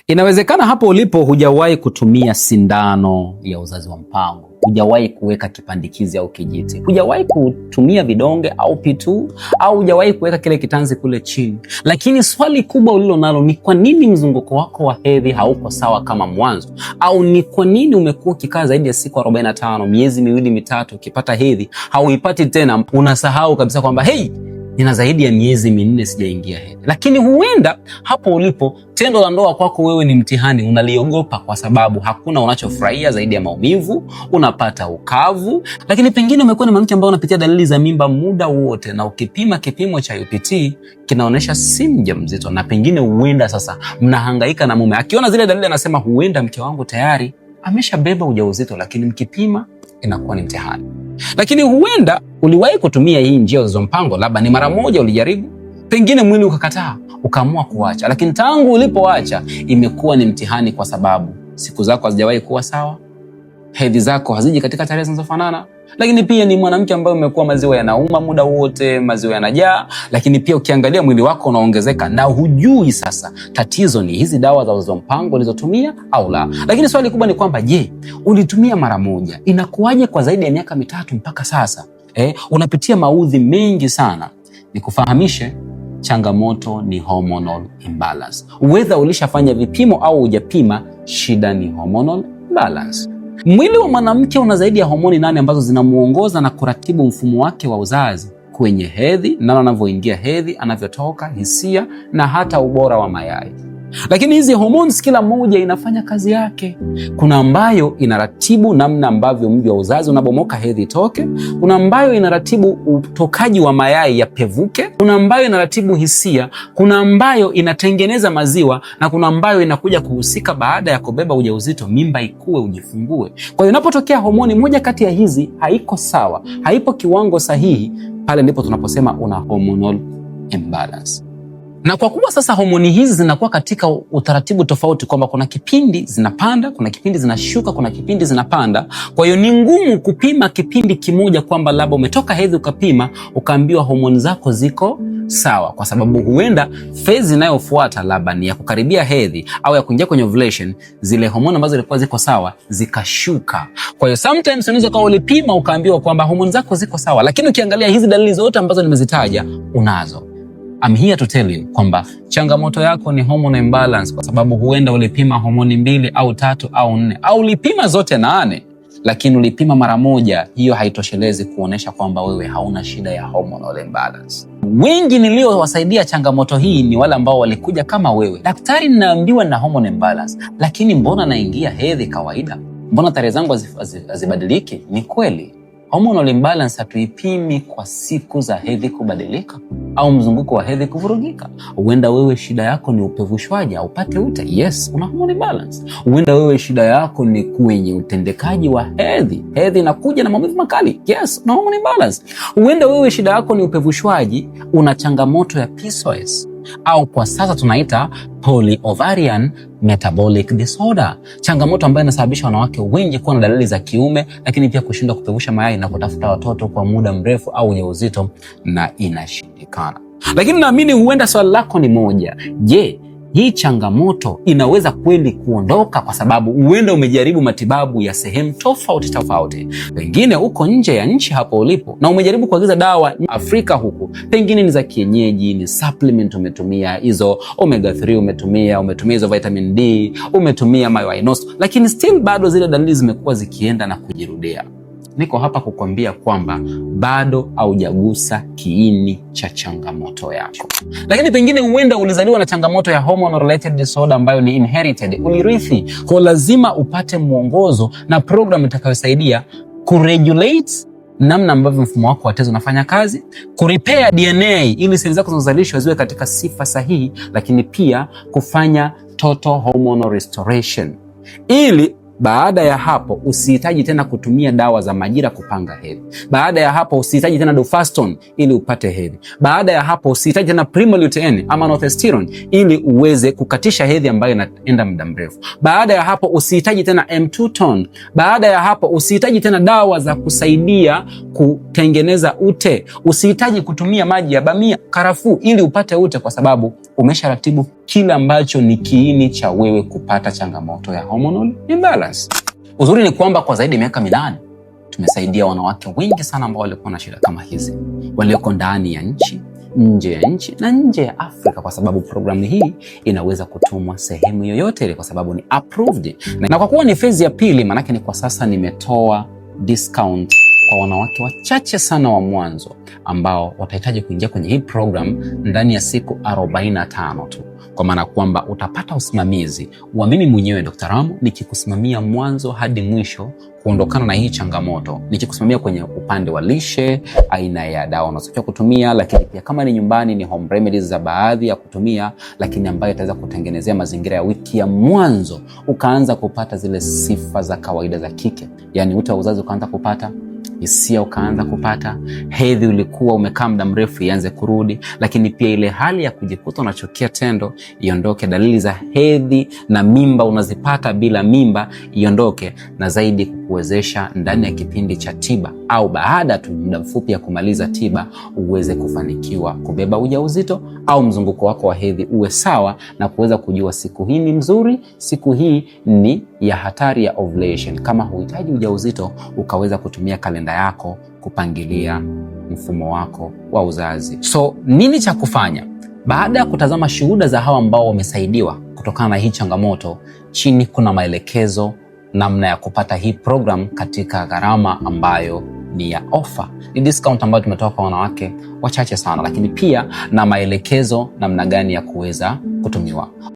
Inawezekana hapo ulipo hujawahi kutumia sindano ya uzazi wa mpango, hujawahi kuweka kipandikizi au kijiti, hujawahi kutumia vidonge au pitu, au hujawahi kuweka kile kitanzi kule chini. Lakini swali kubwa ulilo nalo ni kwa nini mzunguko wako wa hedhi hauko sawa kama mwanzo? Au ni kwa nini umekuwa ukikaa zaidi ya siku 45, miezi miwili mitatu, ukipata hedhi hauipati tena, unasahau kabisa kwamba hey, nina zaidi ya miezi 4 sijaingia hedhi. Lakini huenda hapo ulipo tendo la ndoa kwako wewe ni mtihani, unaliogopa kwa sababu hakuna unachofurahia zaidi ya maumivu, unapata ukavu. Lakini pengine umekuwa ni mwanamke ambaye unapitia dalili za mimba muda wote, na ukipima kipimo cha UPT kinaonyesha si mjamzito, na pengine huenda sasa mnahangaika na mume. Akiona zile dalili anasema huenda mke wangu tayari ameshabeba ujauzito, lakini mkipima inakuwa ni mtihani. Lakini huenda uliwahi kutumia hii njia ya mpango, labda ni mara moja ulijaribu, pengine mwili ukakataa, ukaamua kuacha. Lakini tangu ulipoacha imekuwa ni mtihani, kwa sababu siku zako hazijawahi kuwa sawa, hedhi zako haziji katika tarehe zinazofanana. Lakini pia ni mwanamke ambaye umekuwa maziwa yanauma muda wote, maziwa yanajaa. Lakini pia ukiangalia mwili wako unaongezeka na hujui sasa tatizo ni hizi dawa za uzazi wa mpango ulizotumia au la. Lakini swali kubwa ni kwamba je, ulitumia mara moja? Inakuwaje kwa zaidi ya miaka 3 mpaka sasa? Unapitia maudhi mengi sana. Nikufahamishe, changamoto ni hormonal imbalance. Whether ulishafanya vipimo au hujapima, shida ni hormonal imbalance. Mwili wa mwanamke una zaidi ya homoni 8 ambazo zinamuongoza na kuratibu mfumo wake wa uzazi kwenye hedhi, na anavyoingia hedhi, anavyotoka, hisia na hata ubora wa mayai. Lakini hizi hormones kila moja inafanya kazi yake. Kuna ambayo inaratibu namna ambavyo mji wa uzazi unabomoka hedhi itoke, kuna ambayo inaratibu utokaji wa mayai yapevuke, kuna ambayo inaratibu hisia, kuna ambayo inatengeneza maziwa, na kuna ambayo inakuja kuhusika baada ya kubeba ujauzito, mimba ikue, ujifungue. Kwa hiyo inapotokea homoni moja kati ya hizi haiko sawa, haipo kiwango sahihi, pale ndipo tunaposema una hormonal imbalance. Na kwa kuwa sasa homoni hizi zinakuwa katika utaratibu tofauti, kwamba kuna kipindi zinapanda, kuna kipindi zinashuka, kuna kipindi zinapanda. Kwa hiyo ni ngumu kupima kipindi kimoja kwamba labda umetoka hedhi ukapima ukaambiwa homoni zako ziko sawa, kwa sababu huenda phase inayofuata labda ni ya kukaribia hedhi au ya kuingia kwenye ovulation, zile homoni ambazo zilikuwa ziko sawa zikashuka. Kwa hiyo sometimes unaweza kwa ulipima ukaambiwa kwamba homoni zako ziko sawa, lakini ukiangalia hizi dalili zote ambazo nimezitaja unazo. I'm here to tell you kwamba changamoto yako ni hormone imbalance, kwa sababu huenda ulipima homoni 2 au 3 au 4 au ulipima zote 8, lakini ulipima mara moja. Hiyo haitoshelezi kuonesha kwamba wewe hauna shida ya hormonal imbalance. Wengi niliowasaidia changamoto hii ni wale ambao walikuja kama wewe, daktari, ninaambiwa na hormone imbalance, lakini mbona naingia hedhi kawaida, mbona tarehe zangu hazibadiliki? Ni kweli hormonal imbalance hatuipimi kwa siku za hedhi kubadilika au mzunguko wa hedhi kuvurugika. Huenda wewe shida yako ni upevushwaji au upate ute, yes, una hormonal imbalance. Huenda wewe shida yako ni kwenye utendekaji wa hedhi, hedhi inakuja na maumivu makali, yes, una hormonal imbalance. Huenda wewe shida yako ni upevushwaji, una changamoto ya PCOS au kwa sasa tunaita polyovarian metabolic disorder, changamoto ambayo inasababisha wanawake wengi kuwa na dalili za kiume, lakini pia kushindwa kupevusha mayai na kutafuta watoto kwa muda mrefu au ujauzito na inashindikana. Lakini naamini huenda swali lako ni moja, je, hii changamoto inaweza kweli kuondoka? Kwa sababu huenda umejaribu matibabu ya sehemu tofauti, pengine uko nje ya nchi hapo ulipo, na umejaribu kuagiza dawa Afrika huku, pengine ni za kienyeji, ni supplement umetumia, hizo omega 3 umetumia hizo vitamin D, umetumia myoinos, lakini still bado zile dalili zimekuwa zikienda na kujirudia. Niko hapa kukwambia kwamba bado haujagusa kiini cha changamoto yako. Lakini pengine huenda ulizaliwa na changamoto ya hormone related disorder ambayo ni inherited, ulirithi. Kwa lazima upate mwongozo na program itakayosaidia kuregulate namna ambavyo mfumo wako wa tezi unafanya kazi, kurepair DNA ili seli zako zinazozalishwa ziwe katika sifa sahihi, lakini pia kufanya total hormonal restoration ili baada ya hapo usihitaji tena kutumia dawa za majira kupanga hedhi. Baada ya hapo usihitaji tena Dofaston ili upate hedhi. Baada ya hapo usihitaji tena Primolutein ama Northisterone ili uweze kukatisha hedhi ambayo inaenda muda mrefu. Baada ya hapo usihitaji tena M2 tone. Baada ya hapo usihitaji tena dawa za kusaidia kutengeneza ute. Usihitaji kutumia maji ya bamia, karafuu ili upate ute, kwa sababu umesharatibu kile ambacho ni kiini cha wewe kupata changamoto ya hormonal imbalance. Uzuri ni kwamba kwa zaidi ya miaka 8 tumesaidia wanawake wengi sana ambao walikuwa na shida kama hizi, walioko ndani ya nchi, nje ya nchi na nje ya Afrika, kwa sababu programu hii inaweza kutumwa sehemu yoyote ile kwa sababu ni approved. Na kwa kuwa ni phase ya pili, manake ni kwa sasa nimetoa discount kwa wanawake wachache sana wa mwanzo ambao watahitaji kuingia kwenye hii program ndani ya siku 45 tu. Kwa maana kwamba utapata usimamizi wa mimi mwenyewe Dr. Ramo, nikikusimamia mwanzo hadi mwisho kuondokana na hii changamoto, nikikusimamia kwenye upande wa lishe, aina ya dawa unazotakiwa kutumia, lakini pia kama ni nyumbani ni home remedies za baadhi ya kutumia, lakini ambayo itaweza kutengenezea mazingira ya wiki ya mwanzo ukaanza kupata zile sifa za kawaida za kike. Yani ute wa uzazi ukaanza kupata, hisia ukaanza kupata, hedhi ulikuwa umekaa muda mrefu ianze kurudi, lakini pia ile hali ya kujikuta unachokia tendo iondoke, dalili za hedhi na mimba unazipata bila mimba iondoke, na zaidi kukuwezesha ndani ya kipindi cha tiba au baada tu muda mfupi ya kumaliza tiba uweze kufanikiwa kubeba ujauzito au mzunguko wako wa hedhi uwe sawa, na kuweza kujua siku hii ni mzuri, siku hii ni ya hatari ya ovulation. Kama huhitaji ujauzito ukaweza kutumia kalenda yako kupangilia mfumo wako wa uzazi. So nini cha kufanya? Baada ya kutazama shuhuda za hawa ambao wamesaidiwa kutokana na hii changamoto, chini kuna maelekezo namna ya kupata hii program katika gharama ambayo ni ya offer. Ni discount ambayo tumetoa kwa wanawake wachache sana, lakini pia na maelekezo namna gani ya kuweza kutumiwa.